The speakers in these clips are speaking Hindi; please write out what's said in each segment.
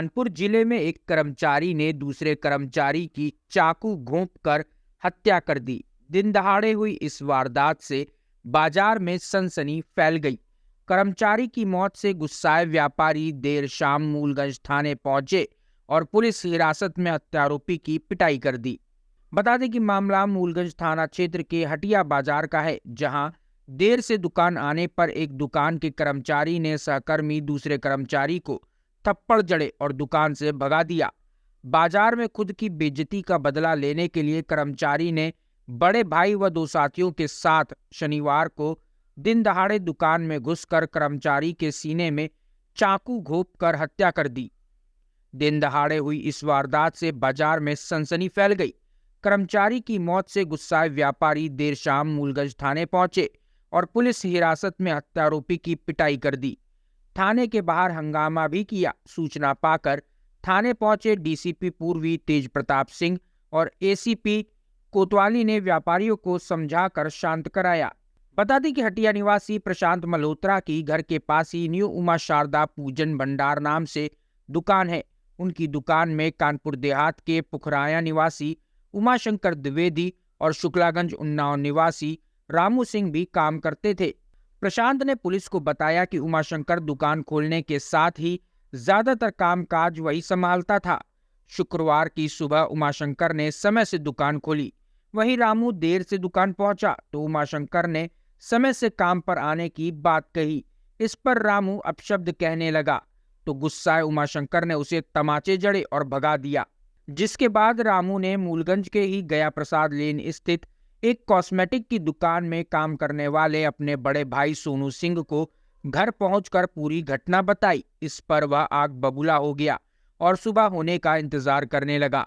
कानपुर जिले में एक कर्मचारी ने दूसरे कर्मचारी की चाकू घोंपकर हत्या कर दी। दिन दहाड़े हुई इस वारदात से बाजार में सनसनी फैल गई। कर्मचारी की मौत से गुस्साए व्यापारी देर शाम मूलगंज थाने पहुंचे और पुलिस हिरासत में हत्यारोपी की पिटाई कर दी। बता दें कि मामला मूलगंज थाना क्षेत्र के हटिया बाजार का है, जहां देर से दुकान आने पर एक दुकान के कर्मचारी ने सहकर्मी दूसरे कर्मचारी को थप्पड़ जड़े और दुकान से भगा दिया। बाजार में खुद की बेइज्जती का बदला लेने के लिए कर्मचारी ने बड़े भाई व दो साथियों के साथ शनिवार को दिन दहाड़े दुकान में घुसकर कर्मचारी के सीने में चाकू घोंपकर हत्या कर दी। दिन दहाड़े हुई इस वारदात से बाजार में सनसनी फैल गई। कर्मचारी की मौत से गुस्साए व्यापारी देर शाम मूलगंज थाने पहुंचे और पुलिस हिरासत में हत्यारोपी की पिटाई कर दी। थाने के बाहर हंगामा भी किया। सूचना पाकर थाने पहुंचे डीसीपी पूर्वी तेज प्रताप सिंह और एसीपी कोतवाली ने व्यापारियों को समझाकर शांत कराया। बता दें कि हटिया निवासी प्रशांत मल्होत्रा की घर के पास ही न्यू उमा शारदा पूजन भंडार नाम से दुकान है। उनकी दुकान में कानपुर देहात के पुखराया निवासी उमाशंकर द्विवेदी और शुक्लागंज उन्नाव निवासी रामू सिंह भी काम करते थे। प्रशांत ने पुलिस को बताया कि उमाशंकर दुकान खोलने के साथ ही ज्यादातर कामकाज वही संभालता था। शुक्रवार की सुबह उमाशंकर ने समय से दुकान खोली, वहीं रामू देर से दुकान पहुंचा तो उमाशंकर ने समय से काम पर आने की बात कही। इस पर रामू अपशब्द कहने लगा तो गुस्साए उमाशंकर ने उसे तमाचे जड़े और भगा दिया, जिसके बाद रामू ने मूलगंज के ही गया प्रसाद लेन स्थित एक कॉस्मेटिक की दुकान में काम करने वाले अपने बड़े भाई सोनू सिंह को घर पहुंचकर पूरी घटना बताई। इस पर वह आग बबूला हो गया और सुबह होने का इंतजार करने लगा।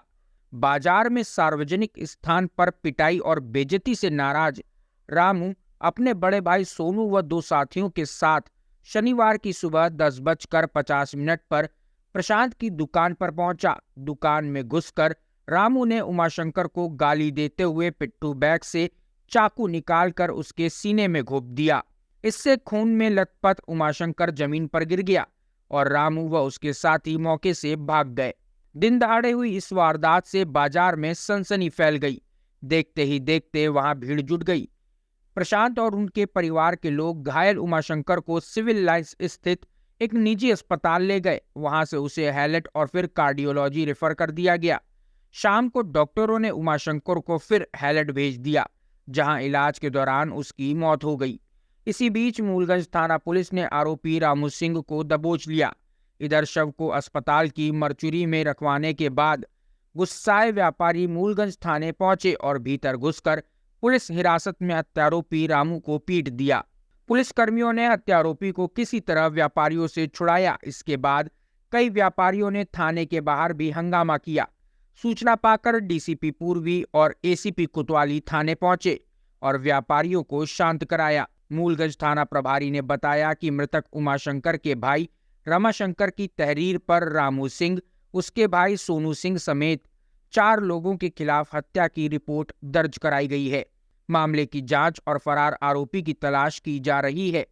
बाजार में सार्वजनिक स्थान पर पिटाई और बेइज्जती से नाराज रामू अपने बड़े भाई सोनू व दो साथियों के साथ शनिवार की सुबह 10:50 पर प्रशांत की दुकान पर पहुंचा। दुकान में घुसकर रामू ने उमाशंकर को गाली देते हुए पिट्ठू बैग से चाकू निकालकर उसके सीने में घोंप दिया। इससे खून में लथपथ उमाशंकर जमीन पर गिर गया और रामू व उसके साथी मौके से भाग गए। दिन दहाड़े हुई इस वारदात से बाजार में सनसनी फैल गई। देखते ही देखते वहां भीड़ जुट गई। प्रशांत और उनके परिवार के लोग घायल उमाशंकर को सिविल लाइंस स्थित एक निजी अस्पताल ले गए। वहां से उसे हैलट और फिर कार्डियोलॉजी रेफर कर दिया गया। शाम को डॉक्टरों ने उमाशंकर को फिर हैलट भेज दिया, जहां इलाज के दौरान उसकी मौत हो गई। इसी बीच मूलगंज थाना पुलिस ने आरोपी रामू सिंह को दबोच लिया। इधर शव को अस्पताल की मरचुरी में रखवाने के बाद गुस्साए व्यापारी मूलगंज थाने पहुंचे और भीतर घुसकर पुलिस हिरासत में हत्यारोपी रामू को पीट दिया। पुलिस कर्मियों ने हत्यारोपी को किसी तरह व्यापारियों से छुड़ाया। इसके बाद कई व्यापारियों ने थाने के बाहर भी हंगामा किया। सूचना पाकर डीसीपी पूर्वी और एसीपी कोतवाली थाने पहुंचे और व्यापारियों को शांत कराया। मूलगंज थाना प्रभारी ने बताया कि मृतक उमाशंकर के भाई रमाशंकर की तहरीर पर रामू सिंह, उसके भाई सोनू सिंह समेत 4 लोगों के खिलाफ हत्या की रिपोर्ट दर्ज कराई गई है। मामले की जांच और फरार आरोपी की तलाश की जा रही है।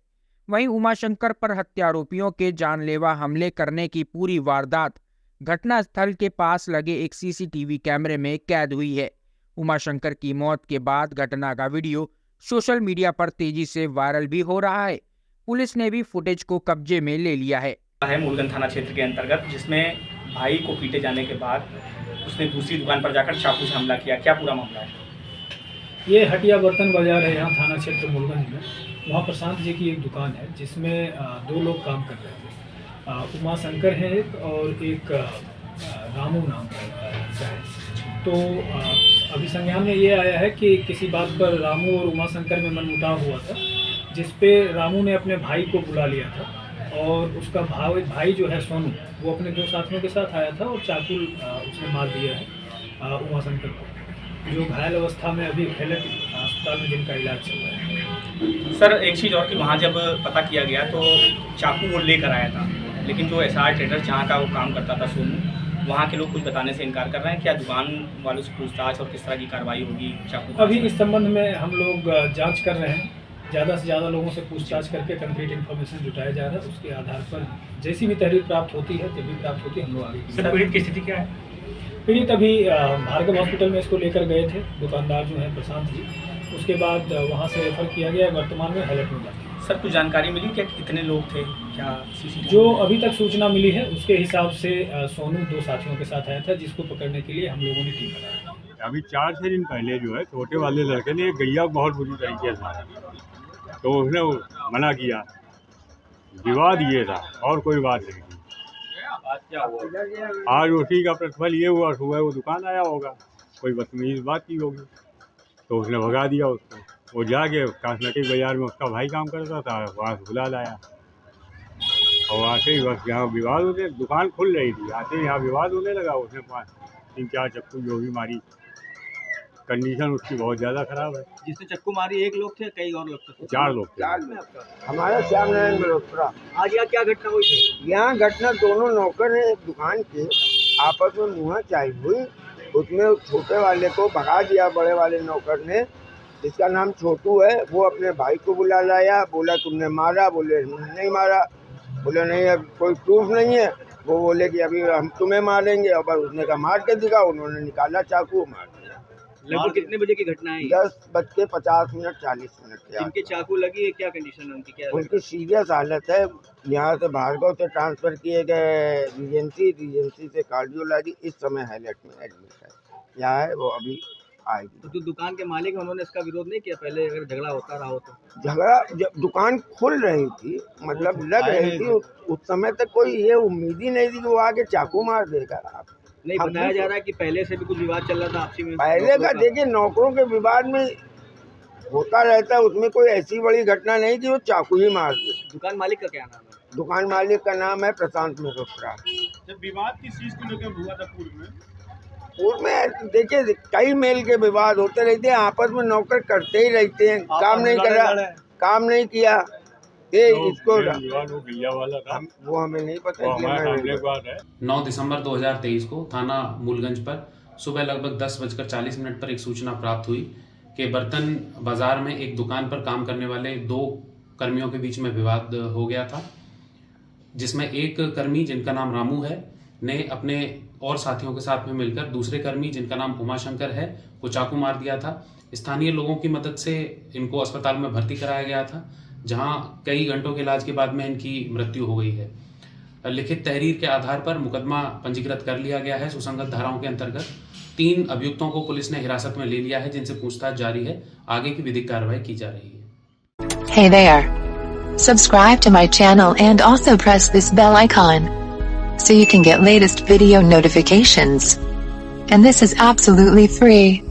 वहीं उमाशंकर पर हत्यारोपियों के जानलेवा हमले करने की पूरी वारदात घटनास्थल के पास लगे एक सीसीटीवी कैमरे में कैद हुई है। उमाशंकर की मौत के बाद घटना का वीडियो सोशल मीडिया पर तेजी से वायरल भी हो रहा है। पुलिस ने भी फुटेज को कब्जे में ले लिया है। मूलगंज थाना क्षेत्र के अंतर्गत, जिसमें भाई को पीटे जाने के बाद उसने दूसरी दुकान पर जाकर चाकू से हमला किया। क्या पूरा मामला है? ये हटिया बर्तन बाजार है, यहाँ थाना क्षेत्र मूलगंज में। वहाँ प्रशांत जी की एक दुकान है जिसमें 2 लोग काम कर रहे थे। उमाशंकर है एक और एक रामू नाम का है। तो अभी संज्ञान में ये आया है कि किसी बात पर रामू और उमाशंकर में मनमुटाव हुआ था, जिस पे रामू ने अपने भाई को बुला लिया था और उसका भाई जो है सोनू, वो अपने 2 साथियों के साथ आया था और चाकू उसने मार दिया है उमाशंकर को, जो घायल अवस्था में अभी हैलट अस्पताल में जिनका इलाज चल रहा है। सर, एक चीज़ और कि वहाँ जब पता किया गया तो चाकू वो लेकर आया था, लेकिन जो एसआर ट्रेडर जहाँ का वो काम करता था सोनू, वहाँ के लोग कुछ बताने से इनकार कर रहे हैं। क्या दुकान वालों से पूछताछ और किस तरह की कार्रवाई होगी चाकू? अभी इस संबंध में हम लोग जांच कर रहे हैं ज़्यादा से ज़्यादा लोगों से पूछताछ करके कंक्रीट इन्फॉर्मेशन जुटाया जा रहा है। उसके आधार पर जैसी भी तहरीर प्राप्त होती है, जब भी प्राप्त होती है, हम लोग आगे की सर पीड़ित की स्थिति क्या है? पीड़ित अभी भार्गव हॉस्पिटल में इसको लेकर गए थे दुकानदार जो है प्रशांत जी। उसके बाद वहाँ से रेफर किया गया, वर्तमान में हालत में भर्ती है। सर कुछ जानकारी मिली क्या, कितने लोग थे, क्या CCTV? जो अभी तक सूचना मिली है उसके हिसाब से सोनू 2 साथियों के साथ आया था, जिसको पकड़ने के लिए हम लोगों ने टीम बनाया। अभी 4-6 दिन पहले जो है छोटे वाले लड़के ने एक गैया को बहुत बुरी तरीके से मारा, तो उसने मना किया। विवाद ये था और कोई बात नहीं थी। आज क्या हुआ? आज उसी का प्रतिफल ये हुआ, सुबह वो दुकान आया होगा, कोई बदतमीज बात की होगी, तो उसने भगा दिया उसको। वो जाके कासनटी बाजार में उसका भाई काम करता था, वहाँ से बुला लाया और आते ही बस यहाँ विवाद होने, दुकान खुल रही थी, आते ही यहाँ विवाद होने लगा। उसने 3-4 चक्कू जो भी मारी, कंडीशन उसकी बहुत ज़्यादा ख़राब है। जिसने चक्कू मारी एक लोग थे, कई और लोग थे? 4 लोग थे। हमारा श्याम नारायण मल्होत्रा। आज यहाँ क्या घटना हुई थी? यहाँ घटना, दोनों नौकर हैं एक दुकान के, आपस में मुँहाचाई हुई। उसमें छोटे वाले को भगा दिया बड़े वाले नौकर ने, जिसका नाम छोटू है। वो अपने भाई को बुला लाया, बोला तुमने मारा, बोले नहीं मारा, बोले नहीं अब कोई प्रूफ नहीं है। वो बोले कि अभी हम तुम्हें मारेंगे, और बस उसने कहा मार के दिखा। उन्होंने निकाला चाकू, मार दिया। लगभग कितने बजे की घटना है? 10:50 40 मिनट। जिनके चाकू लगी है क्या कंडीशन है उनकी, क्या? उनकी सीरियस हालत है। यहाँ से भार्गव से ट्रांसफ़र किए गए रीजेंसी से कार्डियोलॉजी, इस समय हाईलाइट में एडमिट है। यहाँ है, वो अभी आएगी। तो दुकान के मालिक है, उन्होंने इसका विरोध नहीं किया पहले, अगर झगड़ा होता रहा हो तो? झगड़ा जब दुकान खुल रही थी, मतलब लग रही थी, उस समय तक कोई ये उम्मीद ही नहीं थी कि वो आके चाकू मार देगा। नहीं, बताया जा रहा है कि पहले से भी कुछ विवाद चल रहा था आपसी में। पहले का देखिए, नौकरों के विवाद में होता रहता है, उसमें कोई ऐसी बड़ी घटना नहीं कि वो चाकू ही मार दे। दुकान मालिक का क्या नाम है? दुकान मालिक का नाम है प्रशांत मल्होत्रा। जब विवाद किस चीज़ को लेकर हुआ था पूर्व में देखिए कई मेल के विवाद होते रहते हैं, आपस में नौकर करते ही रहते हैं। काम नहीं कर रहा, काम नहीं किया, ये इसको वो गैया वाला था, वो हमें नहीं पता। 9 दिसंबर 2023 को थाना मूलगंज पर सुबह लगभग 10:40 पर एक सूचना प्राप्त हुई कि बर्तन बाजार में एक दुकान पर काम करने वाले 2 कर्मियों के बीच में विवाद हो गया था, जिसमें एक कर्मी जिनका नाम रामू है ने अपने और साथियों के साथ में मिलकर दूसरे कर्मी जिनका नाम उमाशंकर है वो चाकू मार दिया था। स्थानीय लोगों की मदद से इनको अस्पताल में भर्ती कराया गया था, जहां कई घंटों के इलाज के बाद में इनकी मृत्यु हो गई है। लिखित तहरीर के आधार पर मुकदमा पंजीकृत कर लिया गया है। सुसंगत धाराओं के अंतर्गत 3 अभियुक्तों को पुलिस ने हिरासत में ले लिया है, जिनसे पूछताछ जारी है। आगे की विधिक कार्रवाई की जा रही है। Hey there. Subscribe to my channel and also press this bell icon so you can get latest video notifications. And this is absolutely free.